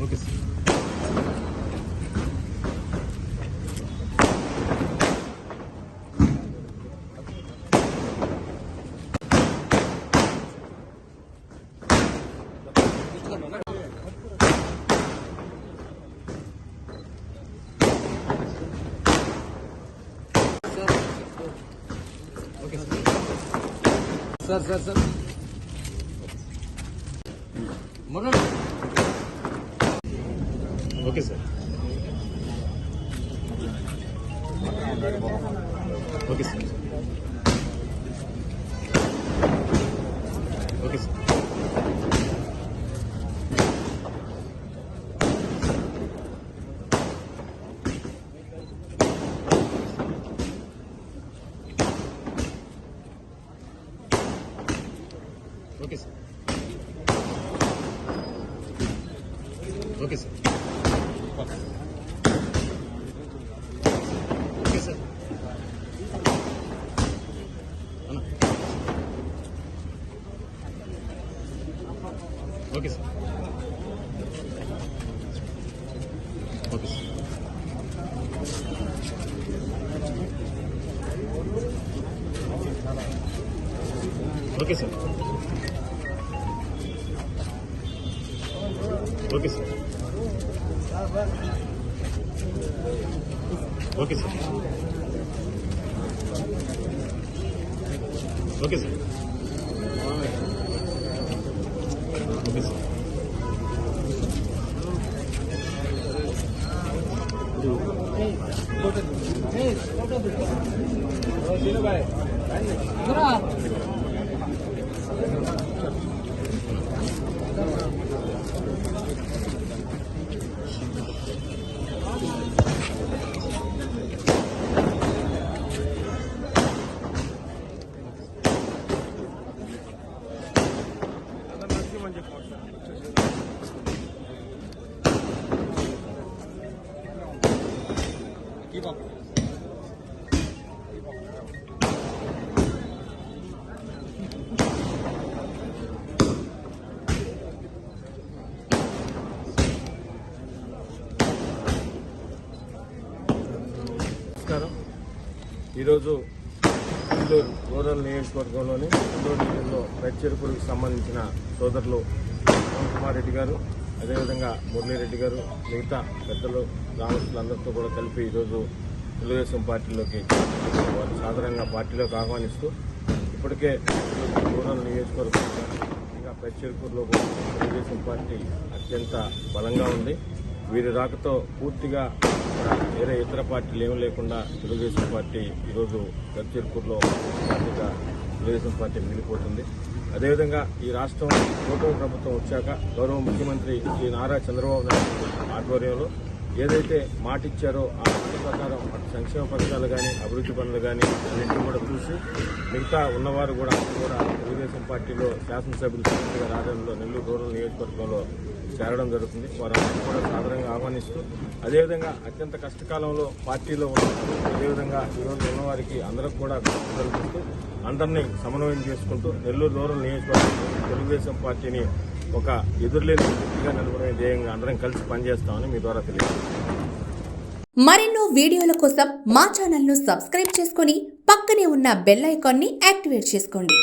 Okay sir. Sir sir sir okay sir okay sir okay sir okay sir okay sir okay sir okay sir okay sir okay sir okay sir okay sir okay sir okay sir నమస్కారం. ఈరోజు Nellore rural నియోజకవర్గంలోని నెల్లూరు డివిజన్లో పెద్చెరుకూరుకు సంబంధించిన సోదరులు కుమార్ రెడ్డి గారు, అదేవిధంగా మురళీరెడ్డి గారు, మిగతా పెద్దలు గ్రామస్తులందరితో కూడా కలిపి ఈరోజు తెలుగుదేశం పార్టీలోకి వారు సాధారణంగా పార్టీలోకి ఆహ్వానిస్తూ ఇప్పటికే రూరల్ నియోజకవర్గంగా ఇంకా పెద్చెరుకూరులో కూడా తెలుగుదేశం పార్టీ అత్యంత బలంగా ఉంది. వీరి రాకతో పూర్తిగా వేరే ఇతర పార్టీలు ఏమీ లేకుండా తెలుగుదేశం పార్టీ ఈరోజు పెద్చెరుకూరులో పార్టీగా తెలుగుదేశం పార్టీ మిగిలిపోతుంది. అదేవిధంగా ఈ రాష్ట్రం కూటమి ప్రభుత్వం వచ్చాక గౌరవ ముఖ్యమంత్రి శ్రీ నారా చంద్రబాబు నాయుడు ఆధ్వర్యంలో ఏదైతే మాట ఇచ్చారో ఆ మాట ప్రకారం సంక్షేమ పథకాలు కానీ అభివృద్ధి పనులు కానీ అన్నింటినీ కూడా చూసి మిగతా ఉన్నవారు కూడా తెలుగుదేశం పార్టీలో శాసనసభ్యులు గారి ఆధ్వర్యంలో నెల్లూరు రూరల్ నియోజకవర్గంలో చేరడం జరుగుతుంది. వారందరినీ కూడా సాధారణంగా ఆహ్వానిస్తూ అదేవిధంగా అత్యంత కష్టకాలంలో పార్టీలో ఉన్నారు, అదేవిధంగా ఈరోజు ఉన్నవారికి అందరికి కూడా జరుగుతూ అందరినీ సమన్వయం చేసుకుంటూ నెల్లూరు రూరల్ నియోజకవర్గంలో తెలుగుదేశం పార్టీని ఒక ఎదురులేని శక్తిగా నిలబడే ధ్యేయంగా అందరం కలిసి పనిచేస్తామని మీ ద్వారా తెలియజేస్తాం. మరెన్నో వీడియోల కోసం మా ఛానల్ను సబ్స్క్రైబ్ చేసుకుని పక్కనే ఉన్న బెల్ ఐకాన్ని యాక్టివేట్ చేసుకోండి.